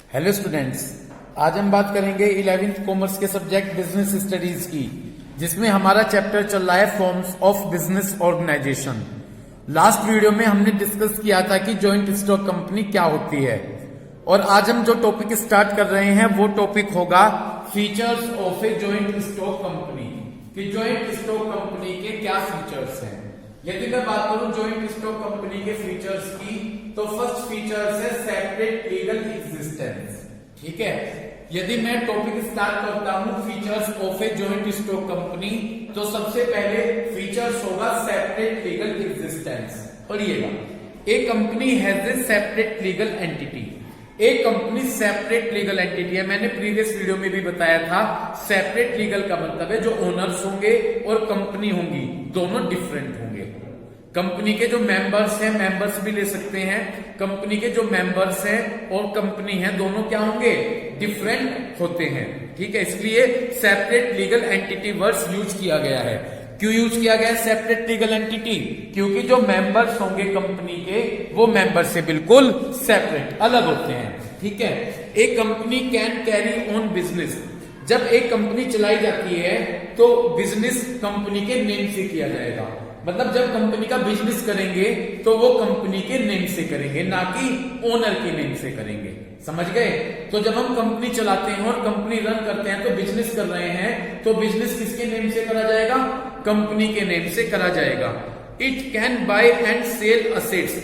Hello students, आज हम बात करेंगे 11th कॉमर्स के सब्जेक्ट बिजनेस स्टडीज की, जिसमें हमारा चैप्टर चल रहा है forms of business organisation. Last video में हमने डिस्कस किया था कि जॉइंट स्टॉक कंपनी क्या होती है, और आज हम जो टॉपिक स्टार्ट कर रहे हैं वो टॉपिक होगा features of a joint stock company, कि जॉइंट स्टॉक कंपनी के क्या फीचर्स हैं। यदि मैं बात करूं जॉइंट स्टॉक कंपनी के फीचर्स की, तो फर्स्ट फीचर्स है सेपरेट लीगल एग्जिस्टेंस। ठीक है, यदि मैं टॉपिक स्टार्ट करता हूं features of a joint stock company, तो सबसे पहले फीचर्स होगा सेपरेट लीगल एग्जिस्टेंस। पढ़िएगा, a company has a separate legal entity. एक कंपनी सेपरेट लीगल एंटिटी है। मैंने प्रीवियस वीडियो में भी बताया था, सेपरेट लीगल का मतलब है जो ओनर्स होंगे और कंपनी होंगी दोनों डिफरेंट होंगे। कंपनी के जो मेंबर्स हैं, मेंबर्स भी ले सकते हैं, कंपनी के जो मेंबर्स हैं और कंपनी है दोनों क्या होंगे, डिफरेंट होते हैं। ठीक है, इसलिए separate legal entity words use किया गया है। क्यों यूज किया गया है सेपरेट लीगल एंटिटी? क्योंकि जो मेंबर्स होंगे कंपनी के वो मेंबर से बिल्कुल सेपरेट, अलग होते हैं। ठीक है, एक company can carry on business. जब एक कंपनी चलाई जाती है तो बिजनेस कंपनी के नेम से किया जाएगा। मतलब जब कंपनी का बिजनेस करेंगे तो वो कंपनी के नेम से करेंगे, ना कि ओनर के नेम से करेंगे। समझ गए? तो जब हम कंपनी चलाते हैं और कंपनी रन करते हैं तो बिजनेस कर रहे हैं, तो बिजनेस किसके नेम से करा जाएगा? कंपनी के नेम से करा जाएगा। It can buy and sell assets.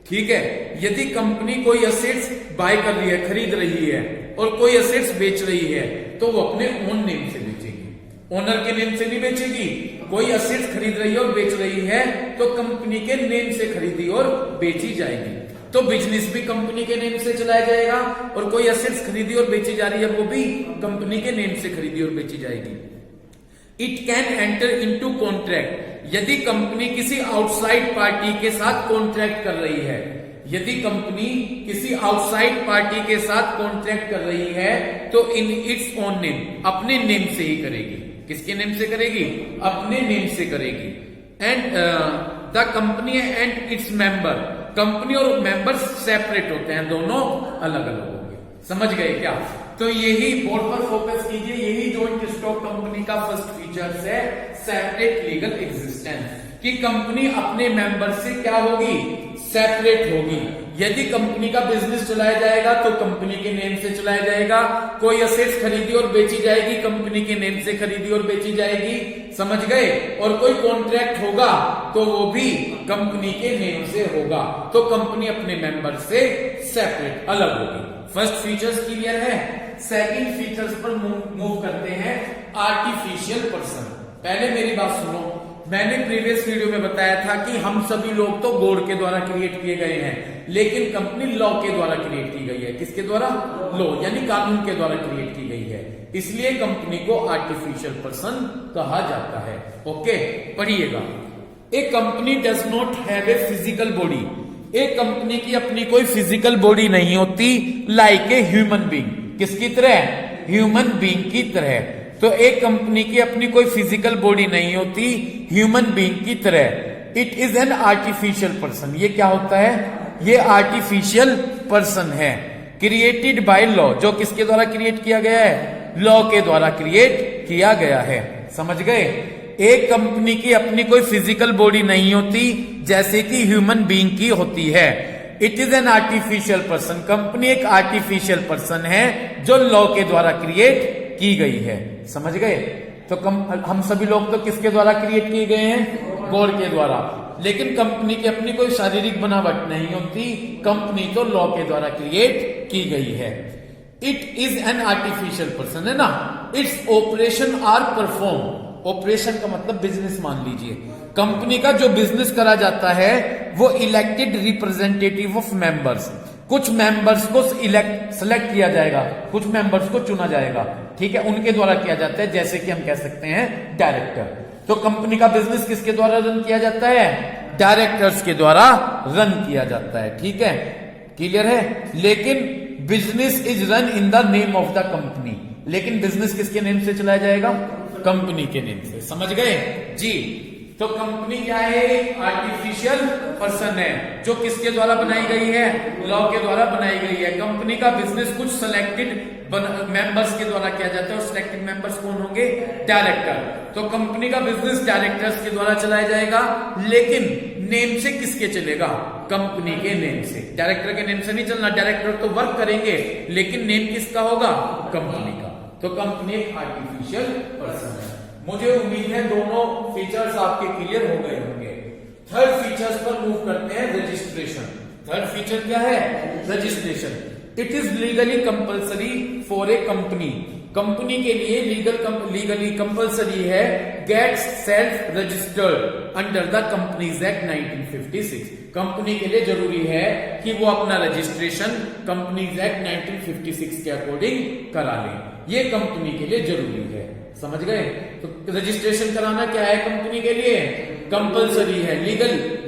ठीक है, यदि कंपनी कोई असेट्स बाय कर रही है, खरीद रही है, और कोई असेट्स बेच रही है, तो वो अपने ओन नेम से बेचेगी, ओनर के नेम से नहीं बेचेगी। कोई असेट्स खरीद रही है और बेच रही है तो कंपनी के नेम से खरीदी और बेची जाएगी, तो बिजनेस भी कंपनी के नेम से चलाया जाएगा, और कोई असेट्स खरीदी और बेची जा रही है वो भी कंपनी के नेम से खरीदी और बेची जाएगी। It can enter into contract. यदि कंपनी किसी आउटसाइड पार्टी के साथ कॉन्ट्रैक्ट कर रही है, यदि कंपनी किसी आउटसाइड पार्टी के साथ कॉन्ट्रैक्ट कर रही है तो इन इट्स ओन नेम, अपने नेम से ही करेगी। किसके नेम से करेगी? अपने नेम से करेगी। And the company and its member, company और मेंबर सेपरेट होते हैं, दोनों अलग अलग होंगे। समझ गए क्या? तो यही बोर्ड पर फोकस कीजिए, यही जॉइंट स्टॉक कंपनी का फर्स्ट फीचर्स है सेपरेट लीगल एग्जिस्टेंस, कि कंपनी अपने मेंबर से क्या होगी? सेपरेट होगी। यदि कंपनी का बिजनेस चलाया जाएगा तो कंपनी के नेम से चलाया जाएगा, कोई असेट्स खरीदी और बेची जाएगी, कंपनी के नेम से खरीदी और बेची जाएगी। समझ गए? और कोई कॉन्ट्रैक्ट होगा तो वो भी कंपनी के नेम से होगा, तो कंपनी अपने मेंबर से सेपरेट, अलग होगी। फर्स्ट फीचर्स क्लियर है। सेकंड फीचर्स पर मूव करते हैं, आर्टिफिशियल पर्सन। पहले मेरी बात सुनो, मैंने प्रीवियस वीडियो में बताया था कि हम सभी लोग तो बोर्ड के द्वारा क्रिएट किए गए हैं, लेकिन कंपनी लॉ के द्वारा क्रिएट की गई है। किसके द्वारा? लॉ, यानी कानून के द्वारा क्रिएट की गई है, इसलिए कंपनी को आर्टिफिशियल पर्सन कहा जाता है। ओके, पढ़िएगा। A company does not have a physical body. एक कंपनी की अपनी कोई फिजिकल बॉडी नहीं होती, लाइक ए ह्यूमन बीइंग। किसकी तरह? ह्यूमन बीइंग की तरह। तो एक कंपनी की अपनी कोई फिजिकल बॉडी नहीं होती, ह्यूमन बीइंग की तरह। It is an artificial person. ये क्या होता है? ये आर्टिफिशियल पर्सन है, क्रिएटेड बाय लॉ। जो किसके द्वारा क्रिएट किया गया है? लॉ के द्वारा क्रिएट किया गया है। समझ गए? एक कंपनी की अपनी कोई फिजिकल बॉडी नहीं होती, जैसे कि ह्यूमन बीइंग की होती है। It is an artificial person. Company एक आर्टिफिशियल पर्सन है जो लॉ के द्वारा क्रिएट की गई है। समझ गए? तो हम सभी लोग तो किसके द्वारा क्रिएट किए गए हैं? गॉड के द्वारा। लेकिन कंपनी की अपनी कोई शारीरिक बनावट नहीं होती, कंपनी तो लॉ के द्वारा क्रिएट की गई है। It is an artificial person, है ना। Its operation are perform. Operation का मतलब बिजनेस मान लीजिए। कंपनी का जो बिजनेस करा जाता है वो इलेक्टेड रिप्रेजेंटेटिव ऑफ मेंबर्स। कुछ मेंबर्स को सेलेक्ट किया जाएगा, कुछ मेंबर्स को चुना जाएगा। ठीक है, उनके द्वारा किया जाता है, जैसे कि हम कह सकते हैं डायरेक्टर। तो कंपनी का बिजनेस किसके द्वारा रन किया जाता है? डायरेक्टर्स के द्वारा रन किया जाता है। ठीक है, क्लियर है। लेकिन business is run in the name of the company. लेकिन बिजनेस किसके नेम से चलाया जाएगा? कंपनी के नेम से। समझ गए जी? तो कंपनी क्या है? आर्टिफिशियल पर्सन है जो किसके द्वारा बनाई गई है? लॉ के द्वारा बनाई गई है। कंपनी का बिजनेस कुछ सिलेक्टेड मेंबर्स के द्वारा किया जाता है और सिलेक्टेड मेंबर्स कौन होंगे? डायरेक्टर। तो कंपनी का बिजनेस डायरेक्टर्स के द्वारा चलाया जाएगा, लेकिन नेम से किसके चलेगा? कंपनी के नेम से। डायरेक्टर के नेम से नहीं चलना, डायरेक्टर तो वर्क करेंगे लेकिन नेम किसका होगा? कंपनी का। तो कंपनी एक आर्टिफिशियल पर्सन है। मुझे उम्मीद है दोनों फीचर्स आपके क्लियर हो गए होंगे। थर्ड फीचर्स पर मूव करते हैं, रजिस्ट्रेशन। थर्ड फीचर क्या है? Registration. It is legally compulsory for a company. Company के लिए लीगली कंपल्सरी है get self registered under the companies act 1956। Company के लिए जरूरी है कि वो अपना रजिस्ट्रेशन कंपनीज एक्ट 1956 के अकॉर्डिंग करा ले। ये कंपनी के लिए जरूरी है, समझ गए? तो रजिस्ट्रेशन कराना क्या है कंपनी के लिए? कंपल्सरी है,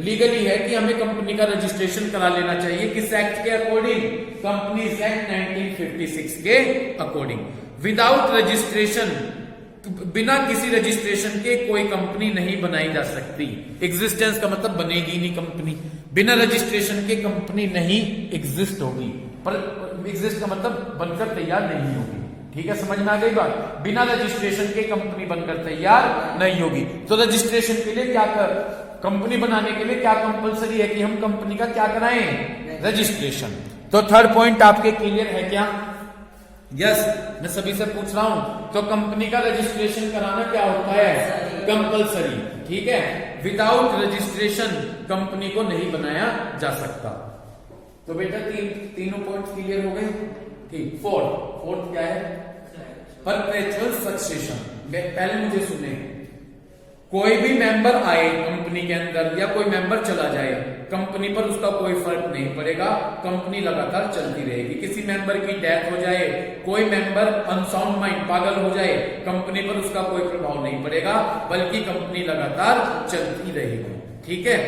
लीगली है कि हमें कंपनी का रजिस्ट्रेशन करा लेना चाहिए। किस एक्ट के अकॉर्डिंग? कंपनीज एक्ट 1956 के अकॉर्डिंग। विदाउट रजिस्ट्रेशन, बिना किसी रजिस्ट्रेशन के कोई कंपनी नहीं बनाई जा सकती। एग्जिस्टेंस का मतलब बनेगी नहीं कंपनी। बिना रजिस्ट्रेशन के कंपनी नहीं एग्जिस्ट होगी, पर एग्जिस्ट का मतलब बनकर तैयार नहीं होगी। ठीक है, समझ में आ गई बात? बिना रजिस्ट्रेशन के कंपनी बनकर तैयार नहीं होगी। तो रजिस्ट्रेशन के लिए क्या कर, कंपनी बनाने के लिए क्या कंपलसरी है कि हम कंपनी का क्या कराएं? रजिस्ट्रेशन। तो थर्ड पॉइंट आपके क्लियर है क्या? यस, मैं सभी से पूछ रहा हूं। तो कंपनी का रजिस्ट्रेशन कराना क्या होता है? कंपलसरी। ठीक है, विदाउट रजिस्ट्रेशन कंपनी को नहीं बनाया जा सकता। तो बेटा तीनों पॉइंट क्लियर हो गए। ठीक, फोर्थ क्या है? Perpetual succession. पहले मुझे सुने, कोई भी मेंबर आए कंपनी के अंदर या कोई मेंबर चला जाए, कंपनी पर उसका कोई फर्क नहीं पड़ेगा, कंपनी लगातार चलती रहेगी। किसी मेंबर की डेथ हो जाए, कोई मेंबर अनसाउंड माइंड पागल हो जाए, कंपनी पर उसका कोई प्रभाव नहीं पड़ेगा, बल्कि कंपनी लगातार चलती रहेगी। ठीक है,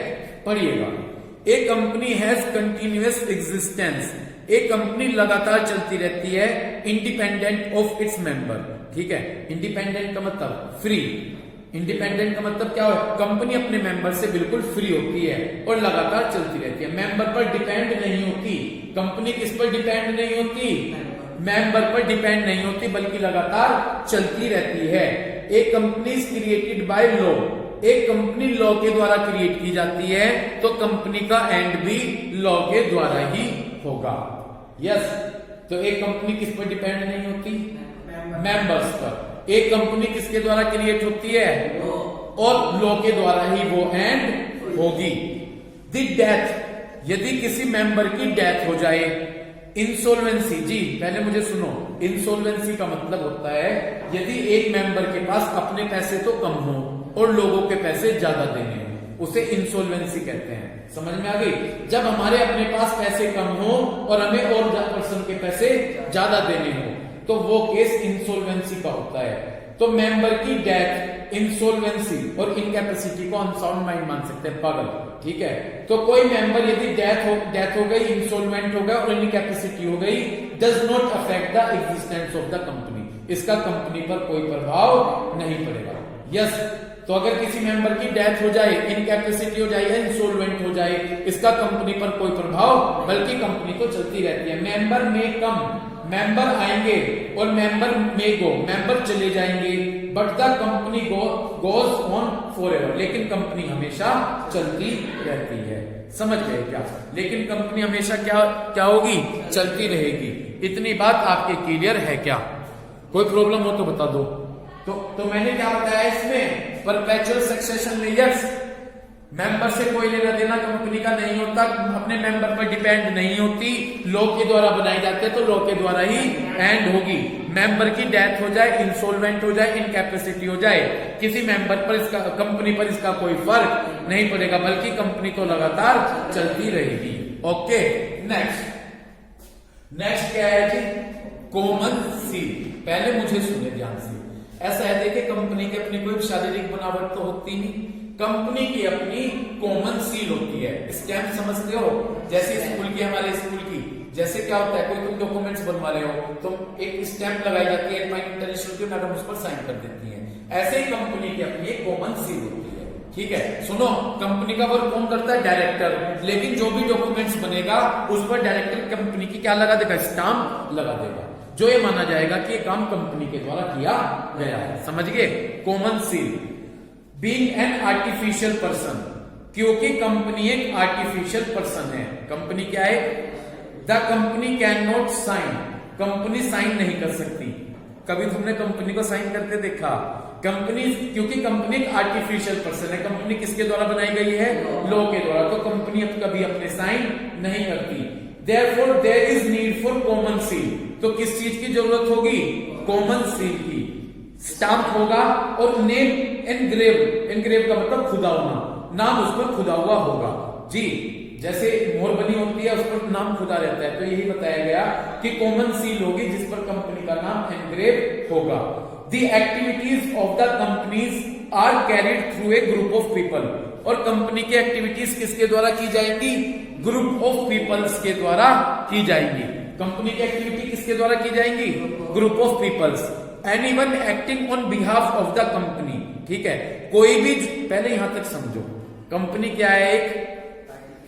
पढ़िएगा। A company has continuous existence. एक कंपनी लगातार चलती रहती है इंडिपेंडेंट ऑफ इट्स मेंबर। ठीक है, इंडिपेंडेंट का मतलब फ्री। इंडिपेंडेंट का मतलब क्या है? कंपनी अपने मेंबर से बिल्कुल फ्री होती है और लगातार चलती रहती है, मेंबर पर डिपेंड नहीं होती। कंपनी किस पर डिपेंड नहीं होती? मेंबर पर डिपेंड नहीं होती, बल्कि लगातार चलती रहती है। एक company is created by law. एक कंपनी लॉ के द्वारा क्रिएट की जाती है, तो कंपनी का एंड भी लॉ के द्वारा ही होगा। यस, तो एक कंपनी किस पर डिपेंड नहीं होती? मेंबर्स पर। एक कंपनी किसके द्वारा क्रिएट होती है? और लॉ के द्वारा ही वो एंड होगी। द डेथ, यदि किसी मेंबर की डेथ हो जाए, इंसॉल्वेंसी। जी पहले मुझे सुनो, इंसॉल्वेंसी का मतलब होता है यदि एक मेंबर के पास अपने पैसे तो कम हो और लोगों के पैसे ज्यादा देने हो, उसे इंसॉल्वेंसी कहते हैं। समझ में आ गई? जब हमारे अपने पास पैसे कम हो और हमें और पर्सन के पैसे ज्यादा देने हो, तो वो केस इंसॉल्वेंसी का होता है। तो मेंबर की डेथ, इंसॉल्वेंसी और इनकैपेसिटी को अनसाउंड माइंड मान सकते हैं, पागल। ठीक है, तो कोई मेंबर यदि डेथ हो गई, इंसॉल्वेंट हो गया और इनकैपेसिटी हो गई, does not affect the existence of the company. इसका कंपनी पर कोई प्रभाव नहीं पड़ेगा। यस, तो अगर किसी मेंबर की डेथ हो जाए, इनकैपेसिटी हो जाए या इंसॉल्वेंट हो जाए, इसका कंपनी पर कोई प्रभाव, बल्कि कंपनी तो चलती रहती है। मेंबर में कम, मेंबर आएंगे और मेंबर में गो, मेंबर चले जाएंगे, but the company goes on forever. लेकिन कंपनी हमेशा चलती रहती है। समझ गए क्या? लेकिन कंपनी हमेशा क्या होगी? चलती रहेगी। इतनी बात आपके क्लियर है क्या? कोई प्रॉब्लम हो तो बता दो। तो मैंने क्या बताया इसमें? परपेचुअल सक्सेशन में यस, मेंबर से कोई लेना देना कंपनी का नहीं होता, अपने मेंबर पर डिपेंड नहीं होती, लॉ के द्वारा बनाई जाती है, तो लॉ के द्वारा ही एंड होगी। मेंबर की डेथ हो जाए, इंसॉल्वेंट हो जाए, इनकैपेसिटी हो जाए, किसी मेंबर पर इसका, कंपनी पर इसका कोई फर्क नहीं पड़ेगा, बल्कि कंपनी तो लगातार चलती रहेगी। ओके, नेक्स्ट क्या है जी? Common seal. पहले मुझे सुने ध्यान से। ऐसा है, देखिए कंपनी की अपनी कोई शारीरिक बनावट तो होती नहीं, कंपनी की अपनी कॉमन सील होती है। स्टैम्प समझते हो? जैसे स्कूल की, हमारे स्कूल की जैसे क्या होता है, कोई तुम डॉक्यूमेंट्स बनवा रहे हो तो एक स्टैम्प लगाई जाती है, इंटरनेशनल की मैडम उस पर साइन कर देती है। ऐसे ही कंपनी की अपनी एक कॉमन सील होती है। ठीक है, सुनो, कंपनी का वर्क कौन करता है? डायरेक्टर। लेकिन जो भी डॉक्यूमेंट्स बनेगा उस पर डायरेक्टर कंपनी की क्या लगा देगा? स्टाम्प लगा देगा, जो ये माना जाएगा कि ये काम कंपनी के द्वारा किया गया है। समझ गए? Common seal being an artificial person, क्योंकि कंपनी एक आर्टिफिशियल पर्सन है। कंपनी क्या है? The company can not sign, company sign नहीं कर सकती। कभी तुमने कंपनी को साइन करते देखा? कंपनी, क्योंकि कंपनी एक आर्टिफिशियल पर्सन है, कंपनी किसके द्वारा बनाई गई है? लॉ के द्वारा, तो कंपनी अब कभी अपने साइन नहीं करती। Therefore there is need for common seal, तो किस चीज की जरूरत होगी? कॉमन सील की। स्टाम्प होगा और नेम एनग्रेव, एनग्रेव का मतलब खुदा होना, नाम उस पर खुदा हुआ होगा जी। जैसे मोहर बनी होती है उस पर नाम खुदा रहता है, तो यही बताया गया कि कॉमन सील होगी जिस पर कंपनी का नाम एनग्रेव होगा। The activities of the companies are carried through a group of people, और कंपनी की एक्टिविटीज किसके द्वारा की जाएंगी? ग्रुप ऑफ पीपल्स के द्वारा की जाएंगी। कंपनी की एक्टिविटी किसके द्वारा की जाएंगी? Group of peoples. Anyone acting on behalf of the company, ठीक है, कोई भी, पहले यहां तक समझो, कंपनी क्या है? एक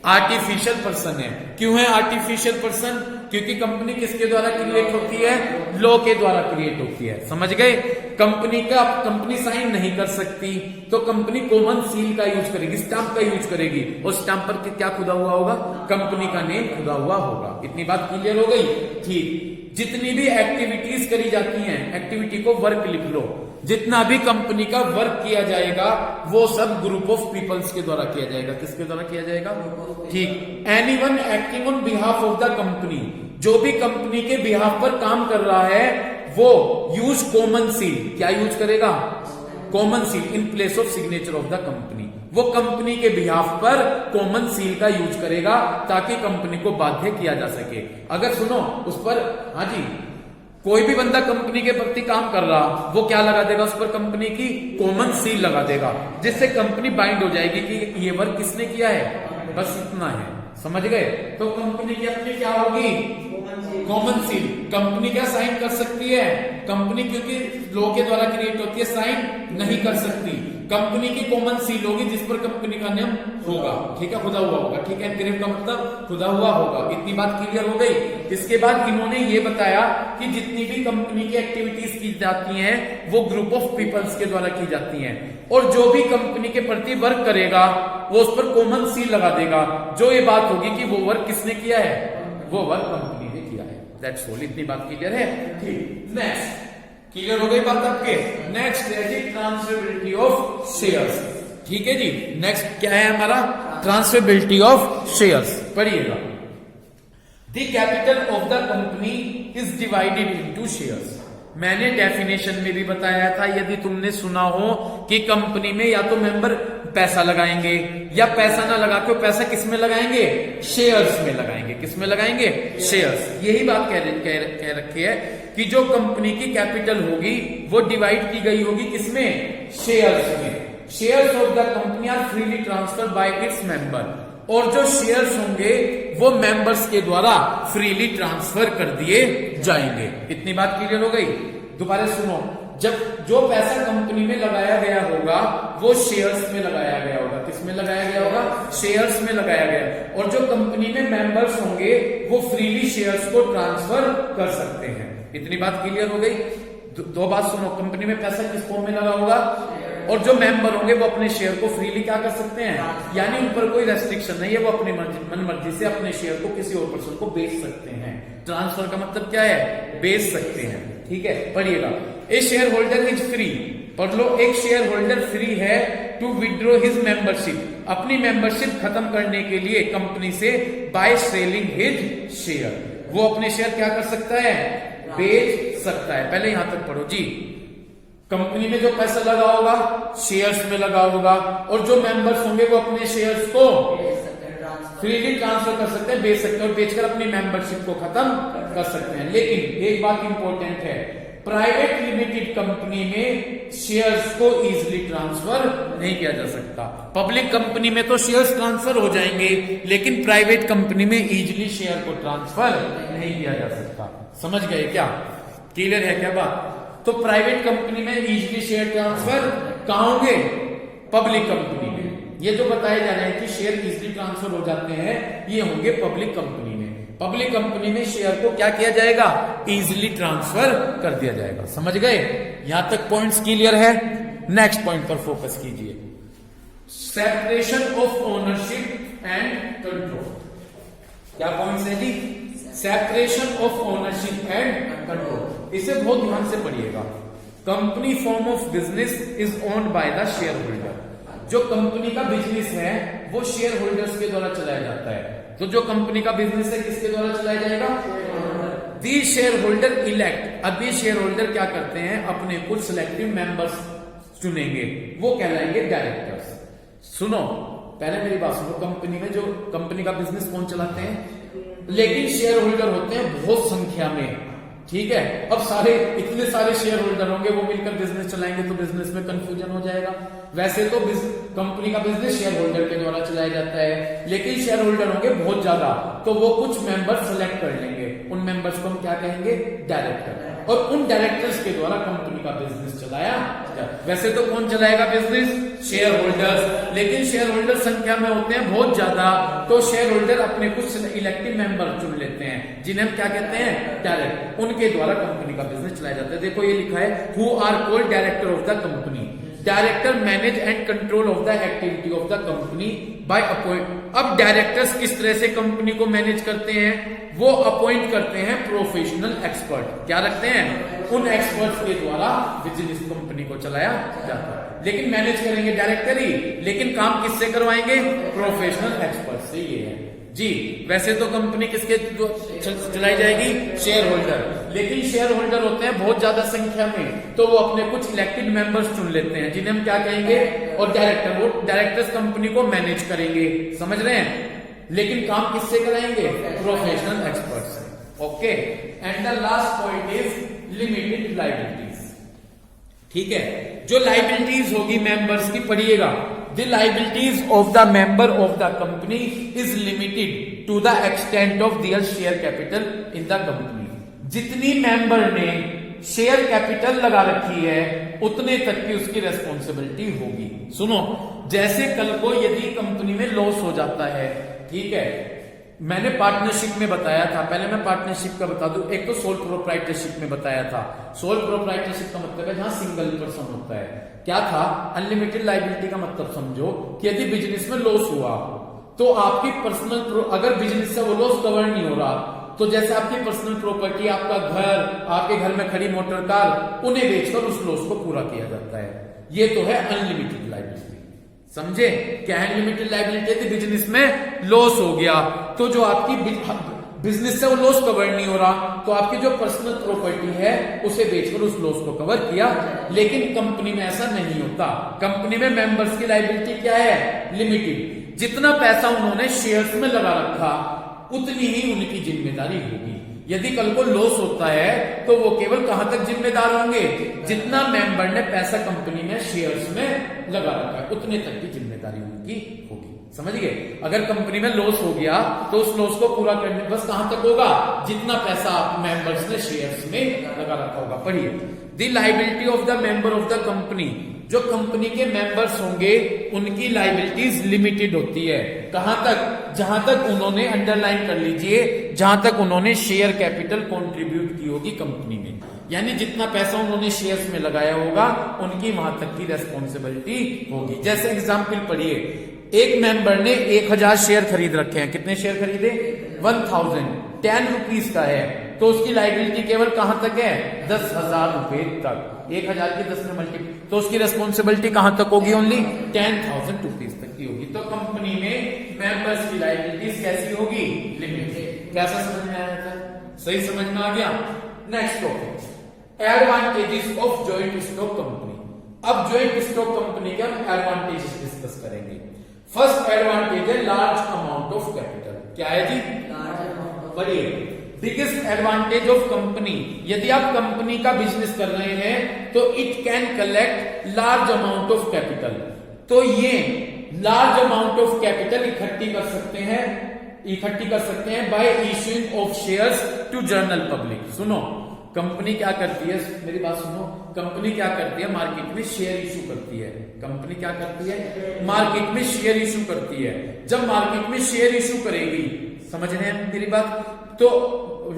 आर्टिफिशियल पर्सन है। क्यों है आर्टिफिशियल पर्सन? क्योंकि कंपनी किसके द्वारा क्रिएट होती है? लॉ के द्वारा क्रिएट होती है। समझ गए? कंपनी साइन नहीं कर सकती, तो कंपनी कॉमन सील का यूज करेगी, स्टाम्प का यूज करेगी, और स्टाम्प पर क्या खुदा हुआ होगा? कंपनी का नेम खुदा हुआ होगा। इतनी बात क्लियर हो गई? ठीक। जितनी भी एक्टिविटीज करी जाती हैं, एक्टिविटी को वर्क लिख लो, जितना भी कंपनी का वर्क किया जाएगा वो सब ग्रुप ऑफ पीपल्स के द्वारा किया जाएगा। किसके द्वारा किया जाएगा? ठीक। Anyone acting on behalf of the company, जो भी कंपनी के बिहाफ पर काम कर रहा है वो यूज कॉमन सील। क्या यूज करेगा? Common seal in place of signature of the company. वो कंपनी के बिहाफ पर कॉमन सील का यूज करेगा ताकि कंपनी को बाध्य किया जा सके। अगर सुनो उस पर, हाँ जी, कोई भी बंदा कंपनी के प्रति काम कर रहा, वो क्या लगा देगा? उस पर कंपनी की कॉमन सील लगा देगा, जिससे कंपनी बाइंड हो जाएगी कि ये वर्क किसने किया है। बस इतना है, समझ गए? तो कंपनी की अपनी क्या होगी? Common seal. कंपनी क्या साइन कर सकती है? कंपनी क्योंकि लॉ के द्वारा क्रिएट होती है, साइन नहीं कर सकती। कंपनी की कॉमन सील होगी जिस पर कंपनी का नाम होगा, ठीक है, खुदा हुआ होगा, ठीक है। एनग्रेव का मतलब खुदा हुआ होगा। इतनी बात क्लियर हो गई? इसके बाद इन्होंने ये बताया कि जितनी भी कंपनी की एक्टिविटीज की जाती हैं वो ग्रुप ऑफ पीपल्स के द्वारा की जाती हैं, और जो भी कंपनी के प्रति वर्क करेगा वो उस पर कॉमन सील लगा देगा, जो ये बात होगी कि वो वर्क किसने किया है? वो वर्क कंपनी ने किया है। That's all. इतनी बात क्लियर है? ठीक। नेक्स्ट, क्लियर हो गई बात आपके? नेक्स्ट है जी ट्रांसफरेबिलिटी ऑफ शेयर्स। ठीक है जी। नेक्स्ट क्या है हमारा? Transferability of shares. पढ़िएगा। The capital of the company is divided into shares. मैंने डेफिनेशन में भी बताया था, यदि तुमने सुना हो कि कंपनी में या तो मेंबर पैसा लगाएंगे या पैसा ना लगा के पैसा किस में लगाएंगे? शेयर्स में लगाएंगे। किस में लगाएंगे? शेयर्स। यही बात कह रखी है कि जो कंपनी की कैपिटल होगी वो डिवाइड की गई होगी किसमें? शेयर्स में। Shares of the company are freely transferred by its member, और जो शेयर्स होंगे वो मेंबर्स के द्वारा फ्रीली ट्रांसफर कर दिए जाएंगे। इतनी बात क्लियर हो गई? दोबारा सुनो, जब जो पैसा कंपनी में लगाया गया होगा वो शेयर्स में लगाया गया होगा। किस में लगाया गया होगा? शेयर्स में लगाया गया, और जो कंपनी में मेंबर्स होंगे वो फ्रीली शेयर्स को ट्रांसफर कर सकते हैं। इतनी बात क्लियर हो गई? दो बात सुनो, कंपनी में पैसा किस फॉर्म में लगा होगा, और जो मेंबर होंगे वो अपने शेयर को फ्रीली क्या कर सकते हैं? यानी उन पर कोई रेस्ट्रिक्शन नहीं है, वो अपनी मन मर्जी से अपने शेयर को किसी और पर्सन को बेच सकते हैं। ट्रांसफर का मतलब क्या है? बेच सकते हैं। ठीक है, पढ़िएगा। ए शेयर होल्डर इज फ्री, पढ़ लो, एक शेयर होल्डर फ्री है टू विड्रॉ हिज मेंबरशिप, अपनी मेंबरशिप खत्म करने के लिए कंपनी से, बाय सेलिंग हिज शेयर। वो अपने शेयर क्या कर सकता है? बेच सकता है। पहले यहां तक पढ़ो जी। कंपनी में जो पैसा लगा होगा शेयर्स में लगा होगा, और जो मेंबर्स होंगे वो अपने शेयर्स को फ्रीली ट्रांसफर कर सकते हैं, बेच सकते हैं, और बेचकर अपनी मेंबरशिप को खत्म कर सकते हैं। लेकिन एक बात इंपॉर्टेंट है, प्राइवेट लिमिटेड कंपनी में शेयर्स को इजीली ट्रांसफर नहीं किया जा सकता। पब्लिक कंपनी में तो शेयर्स ट्रांसफर हो जाएंगे, लेकिन प्राइवेट कंपनी में इजीली शेयर को ट्रांसफर नहीं किया जा सकता। समझ गए क्या? क्लियर है क्या बात? तो प्राइवेट कंपनी में इजीली शेयर ट्रांसफर कहां होंगे? पब्लिक कंपनी में। ये जो बताए जा रहे हैं कि शेयर इजीली ट्रांसफर हो जाते हैं, ये होंगे पब्लिक कंपनी में। पब्लिक कंपनी में शेयर को क्या किया जाएगा, इजीली ट्रांसफर कर दिया जाएगा। समझ गए? यहां तक पॉइंट्स क्लियर है? नेक्स्ट पॉइंट पर फोकस कीजिए, separation of ownership and control. क्या पॉइंट्स है जी? Separation of ownership and control. इसे बहुत ध्यान से पढ़िएगा। Company form of business is owned by the shareholder. जो कंपनी का बिजनेस है वो शेयर होल्डर्स के द्वारा चलाया जाता है। तो जो कंपनी का बिजनेस है किसके द्वारा चलाया जाएगा? दी शेयर होल्डर इलेक्ट। अब ये शेयर होल्डर क्या करते हैं, अपने कुछ सिलेक्टिव मेंबर्स चुनेंगे, वो कहलाएंगे डायरेक्टर्स। सुनो, पहले मेरी बात सुनो। कंपनी में जो कंपनी का बिजनेस कौन चलाते हैं, लेकिन शेयर होल्डर होते हैं बहुत संख्या में। ठीक है, अब सारे इतने सारे शेयर होल्डर होंगे, वो मिलकर बिजनेस चलाएंगे तो बिजनेस में कंफ्यूजन हो जाएगा। वैसे तो कंपनी का बिजनेस शेयर होल्डर के द्वारा चलाया जाता है, लेकिन शेयर होल्डर होंगे बहुत ज्यादा, तो वो कुछ मेंबर सेलेक्ट कर लेंगे। उन मेंबर्स को हम क्या कहेंगे? डायरेक्टर। और उन डायरेक्टर्स के द्वारा कंपनी का बिजनेस चलाया जाए। वैसे तो कौन चलाएगा बिजनेस? Share holders. लेकिन शेयर होल्डर संख्या में होते हैं बहुत ज्यादा, तो शेयर होल्डर अपने कुछ इलेक्टिव मेंबर चुन लेते हैं, जिन्हें हम क्या कहते हैं? डायरेक्टर। उनके द्वारा कंपनी का बिजनेस चलाया जाता है। देखो ये लिखा है, who are called director of the company. Director manage and control of the activity of the company by appoint. अब डायरेक्टर्स किस तरह से कंपनी को मैनेज करते हैं? वो अपॉइंट करते हैं प्रोफेशनल एक्सपर्ट। क्या रखते हैं? उन एक्सपर्ट्स के द्वारा बिजनेस कंपनी को चलाया जाता है। लेकिन मैनेज करेंगे डायरेक्टर ही, लेकिन काम किससे करवाएंगे? प्रोफेशनल एक्सपर्ट से। ये है जी। वैसे तो कंपनी किसके चलाई जाएगी? Share holder. लेकिन शेयर होल्डर होते हैं बहुत ज्यादा संख्या में, तो वो अपने कुछ इलेक्टेड मेंबर्स चुन लेते हैं, जिन्हें हम क्या कहेंगे? और डायरेक्टर। वो डायरेक्टर्स कंपनी को मैनेज करेंगे। समझ रहे हैं? लेकिन काम किससे कराएंगे? प्रोफेशनल एक्सपर्ट से। Okay. And the last point is limited liabilities. ठीक है, जो लायबिलिटीज होगी मेंबर्स की, पढ़िएगा। The liabilities of the member of the company is limited to the extent of their share capital in the company. जितनी member ने share capital लगा रखी है उतने तक की उसकी रेस्पॉन्सिबिलिटी होगी। सुनो, जैसे कल को यदि कंपनी में लॉस हो जाता है, ठीक है, मैंने पार्टनरशिप में बताया था, पहले मैं पार्टनरशिप का बता दूं। एक तो सोल प्रोप्राइटरशिप में बताया था। सोल प्रोप्राइटरशिप का मतलब है जहां सिंगल पर्सन होता है। क्या था? अनलिमिटेड लायबिलिटी का मतलब समझो कि यदि बिजनेस में लॉस हुआ तो आपकी पर्सनल, अगर बिजनेस से वो लॉस कवर नहीं हो रहा, तो जैसे आपकी पर्सनल प्रॉपर्टी, आपका घर, आपके घर में खड़ी मोटर कार, उन्हें बेचकर उस लॉस को पूरा किया जाता है। ये तो है अनलिमिटेड लायबिलिटी। समझे? क्या है अनलिमिटेड लायबिलिटी? यदि बिजनेस में लॉस हो गया तो जो आपकी बिजनेस से वो लॉस कवर नहीं हो रहा, तो आपकी जो पर्सनल प्रॉपर्टी है उसे बेचकर उस लॉस को कवर किया। लेकिन कंपनी में ऐसा नहीं होता। कंपनी में मेंबर्स की लायबिलिटी क्या है? लिमिटेड। जितना पैसा उन्होंने शेयर्स में लगा रखा उतनी ही उनकी जिम्मेदारी होगी। यदि कल को लॉस होता है तो वो केवल कहां तक जिम्मेदार होंगे? जितना मेंबर ने पैसा कंपनी में शेयर्स में लगा रखा है उतने तक की जिम्मेदारी उनकी होगी। समझ गए? अगर कंपनी में लॉस हो गया तो उस लॉस को पूरा करने बस कहां तक होगा? जितना पैसा मेंबर्स ने शेयर्स में लगा रखा होगा। पढ़िए, the liability of the member of the company. जो कंपनी के मेंबर्स होंगे उनकी लायबिलिटीज लिमिटेड होती है। कहां तक? जहां तक उन्होंने, अंडरलाइन कर लीजिए, जहां तक उन्होंने शेयर कैपिटल कंट्रीब्यूट की होगी कंपनी में। यानी जितना पैसा उन्होंने शेयर्स में लगाया होगा उनकी वहां तक की रेस्पॉन्सिबिलिटी होगी। जैसे एग्जाम्पल पढ़िए, एक मेंबर ने 1000 शेयर खरीद रखे हैं। कितने शेयर खरीदे? 1000। 10 रुपीज का है, तो उसकी लायबिलिटी केवल कहां तक है? 10,000 रुपए तक। 1000 की 10 में मल्टीप्लाई, तो उसकी रेस्पॉन्सिबिलिटी कहां तक होगी? ओनली 10,000 रुपीज तक की होगी। तो कंपनी में मेंबर्स की लायबिलिटीज कैसी होगी? लिमिटेड। कैसा समझ में आया था? सही समझ में आ गया? Next topic, advantages of joint stock company. अब जॉइंट स्टॉक कंपनी के हम एडवांटेजेस डिस्कस करेंगे। फर्स्ट एडवांटेज है लार्ज अमाउंट ऑफ कैपिटल। क्या है जी? बढ़िए, बिगेस्ट एडवांटेज ऑफ कंपनी, यदि आप कंपनी का बिजनेस कर रहे हैं तो it can collect large amount of capital. तो ये लार्ज अमाउंट ऑफ कैपिटल इकट्ठी कर सकते हैं by issuing of shares to general public. सुनो, कंपनी क्या करती है, मेरी बात सुनो, कंपनी क्या करती है, मार्केट में शेयर इशू करती है। कंपनी क्या करती है, मार्केट में शेयर इशू करती है। जब मार्केट में शेयर इशू करेगी, समझ रहे हैं मेरी बात, तो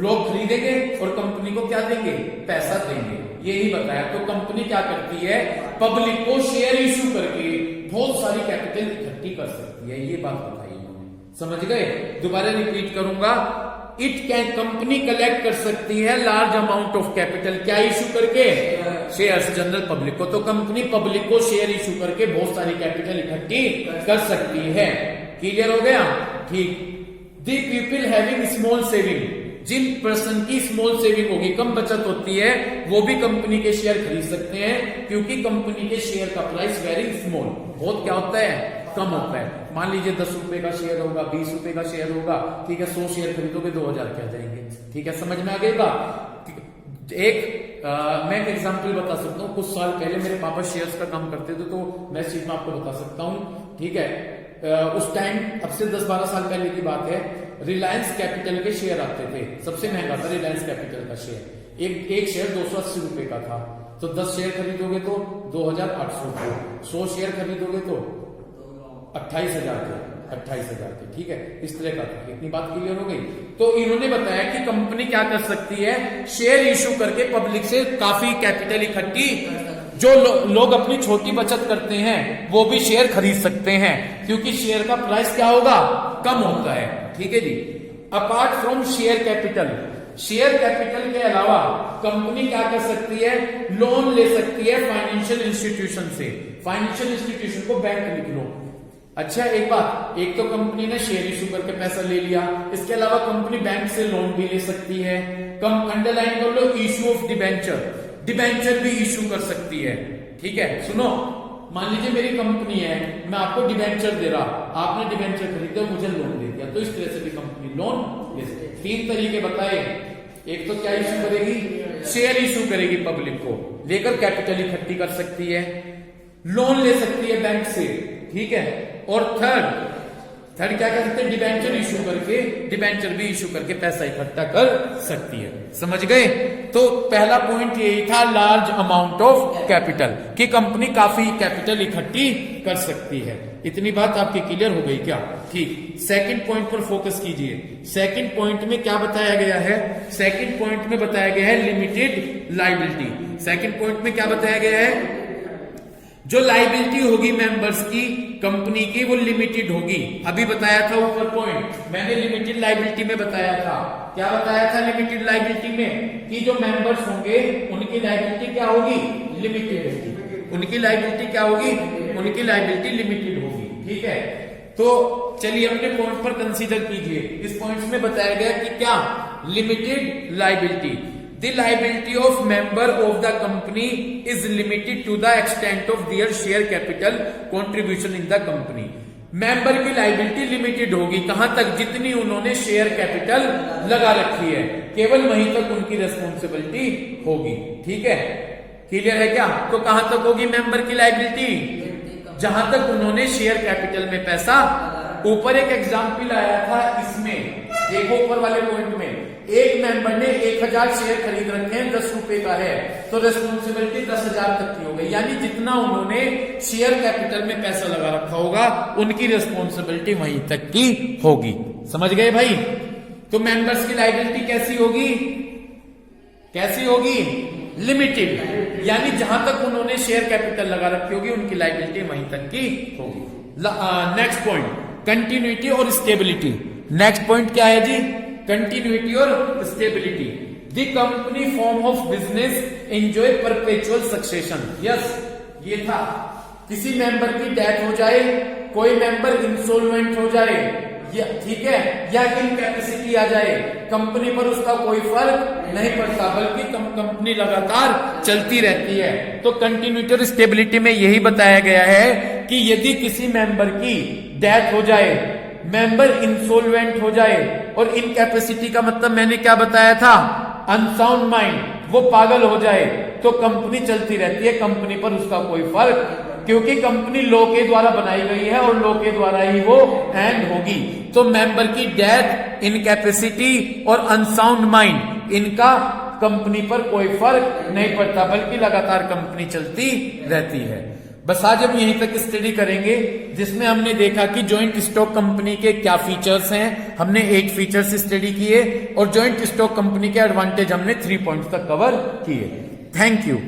लोग खरीदेंगे और कंपनी को क्या देंगे, पैसा देंगे, यही बताया। तो कंपनी क्या करती है, पब्लिक को शेयर इशू करके बहुत सारी कैपिटल इकट्ठी कर सकती है, ये बात बताई उन्होंने। समझ गए? दोबारा रिपीट करूंगा, इट कैन, कंपनी कलेक्ट कर सकती है लार्ज अमाउंट ऑफ कैपिटल, क्या इशू करके, शेयर्स, जनरल पब्लिक को। तो कंपनी पब्लिक को शेयर इशू करके बहुत सारी कैपिटल इकट्ठी कर सकती है। क्लियर हो गया? ठीक। The people having small saving, जिन पर्सन की स्मॉल सेविंग होगी, कम बचत होती है, वो भी कंपनी के शेयर खरीद सकते हैं, क्योंकि कंपनी के शेयर का प्राइस वेरी स्मॉल, बहुत क्या होता है, कम होता है। मान लीजिए 10 रुपए का शेयर होगा, 20 रुपए का शेयर होगा, ठीक है, 100 शेयर खरीदोगे 2000 के आ जाएंगे। ठीक है, समझ में आ गई बात? मैं एक एग्जांपल बता सकता हूँ। कुछ साल पहले मेरे पापा शेयर्स का काम करते थे, तो मैं इस चीज में आपको बता सकता हूँ। ठीक है, उस टाइम, अब से 10-12 साल पहले की बात है, रिलायंस कैपिटल के शेयर आते थे, सबसे महंगा था रिलायंस कैपिटल का शेयर। एक शेयर 280 रुपए का था, तो 10 शेयर खरीदोगे तो 2800 रुपये, 100 शेयर खरीदोगे तो 28,000 के। ठीक है, इस तरह का था। इतनी बात क्लियर हो गई? तो इन्होंने बताया कि कंपनी क्या कर सकती है, शेयर इशू करके पब्लिक से काफी कैपिटल इकट्ठी, जो लोग अपनी छोटी बचत करते हैं वो भी शेयर खरीद सकते हैं, क्योंकि शेयर का प्राइस क्या होगा, कम होता है। ठीक है जी। Apart from share capital, share capital के अलावा कंपनी क्या कर सकती है, लोन ले सकती है फाइनेंशियल इंस्टीट्यूशन से। फाइनेंशियल इंस्टीट्यूशन को बैंक लिख लो। अच्छा, एक बात, एक तो कंपनी ने शेयर इशू करके पैसा ले लिया, इसके अलावा कंपनी बैंक से लोन भी ले सकती है। अंडरलाइन कर लो, इशू ऑफ डिबेंचर, डिबेंचर भी इशू कर सकती है। ठीक है, सुनो, मान लीजिए मेरी कंपनी है, मैं आपको डिबेंचर दे रहा, आपने डिबेंचर खरीदे, मुझे लोन दे दिया, तो इस तरह से भी कंपनी लोन ले सकती है। 3 तरीके बताए। एक तो क्या इशू करेगी, शेयर इशू करेगी, पब्लिक को लेकर कैपिटल इकट्ठी कर सकती है, लोन ले सकती है बैंक से। ठीक है, और थर्ड क्या कर सकते हैं, डिबेंचर इशू करके, डिबेंचर भी इशू करके पैसा इकट्ठा कर सकती है। समझ गए? तो पहला पॉइंट यही था, लार्ज अमाउंट ऑफ कैपिटल, कि कंपनी काफी कैपिटल इकट्ठी कर सकती है। इतनी बात आपकी क्लियर हो गई क्या? ठीक। सेकंड पॉइंट पर फोकस कीजिए। सेकंड पॉइंट में क्या बताया गया है, सेकंड पॉइंट में बताया गया है लिमिटेड लायबिलिटी। सेकंड पॉइंट में क्या बताया गया है, जो लायबिलिटी होगी मेंबर्स की कंपनी की, वो लिमिटेड होगी। अभी बताया था ऊपर पॉइंट, मैंने लिमिटेड लायबिलिटी में बताया था। क्या बताया था लिमिटेड लायबिलिटी में, कि जो मेंबर्स होंगे उनकी लायबिलिटी क्या होगी, लिमिटेड होगी। उनकी लायबिलिटी क्या होगी, उनकी लायबिलिटी लिमिटेड होगी। ठीक है, तो चलिए अपने पॉइंट पर कंसीडर कीजिए। इस पॉइंट में बताया गया कि क्या, limited liability, the liability of member of the company is limited to the extent of their share capital contribution in the company। Member की लायबिलिटी लिमिटेड होगी, कहां तक, जितनी उन्होंने शेयर कैपिटल लगा रखी है, केवल वहीं तक उनकी रेस्पॉन्सिबिलिटी होगी। ठीक है, क्लियर है क्या? तो कहां तक होगी मेंबर की लायबिलिटी, जहां तक उन्होंने शेयर कैपिटल में पैसा। ऊपर एक एग्जाम्पल आया था इसमें, देखो ऊपर वाले पॉइंट में, एक मेंबर ने 1000 शेयर खरीद रखे हैं, 10 रुपए का है, तो रेस्पॉन्सिबिलिटी 10,000 तक की हो गई। यानी जितना उन्होंने शेयर कैपिटल में पैसा लगा रखा होगा, उनकी रेस्पॉन्सिबिलिटी वहीं तक की होगी। समझ गए भाई? तो मेंबर्स की लायबिलिटी कैसी होगी, कैसी होगी, लिमिटेड, यानी जहां तक उन्होंने शेयर कैपिटल लगा रखी होगी, उनकी लायबिलिटी वहीं तक की होगी। नेक्स्ट पॉइंट, कंटिन्यूटी और स्टेबिलिटी। नेक्स्ट पॉइंट क्या है जी, कंटिन्यूटी और stability. The company form of business enjoy perpetual succession. Yes, ये था, किसी मेंबर की डेथ हो जाए, कोई मेंबर इंसॉल्वेंट हो जाए, ठीक है, या इनकैपेसिटी आ जाए, कंपनी पर उसका कोई फर्क नहीं पड़ता, बल्कि कंपनी लगातार चलती रहती है। तो कंटिन्यूटी और स्टेबिलिटी में यही बताया गया है कि यदि किसी मेंबर की डेथ हो जाए, मेंबर इंसॉल्वेंट हो जाए, और इनकैपेसिटी का मतलब मैंने क्या बताया था, अनसाउंड माइंड, वो पागल हो जाए, तो कंपनी चलती रहती है, कंपनी पर उसका कोई फर्क, क्योंकि कंपनी लॉ के द्वारा बनाई गई है और लॉ के द्वारा ही वो एंड होगी। तो मेंबर की डेथ, इनकैपेसिटी और अनसाउंड माइंड, इनका कंपनी पर कोई फर्क नहीं पड़ता, बल्कि लगातार कंपनी चलती रहती है। बस आज हम यहीं तक स्टडी करेंगे, जिसमें हमने देखा कि जॉइंट स्टॉक कंपनी के क्या फीचर्स हैं। हमने 8 फीचर्स स्टडी किए और जॉइंट स्टॉक कंपनी के एडवांटेज हमने 3 पॉइंट्स तक कवर किए। Thank you.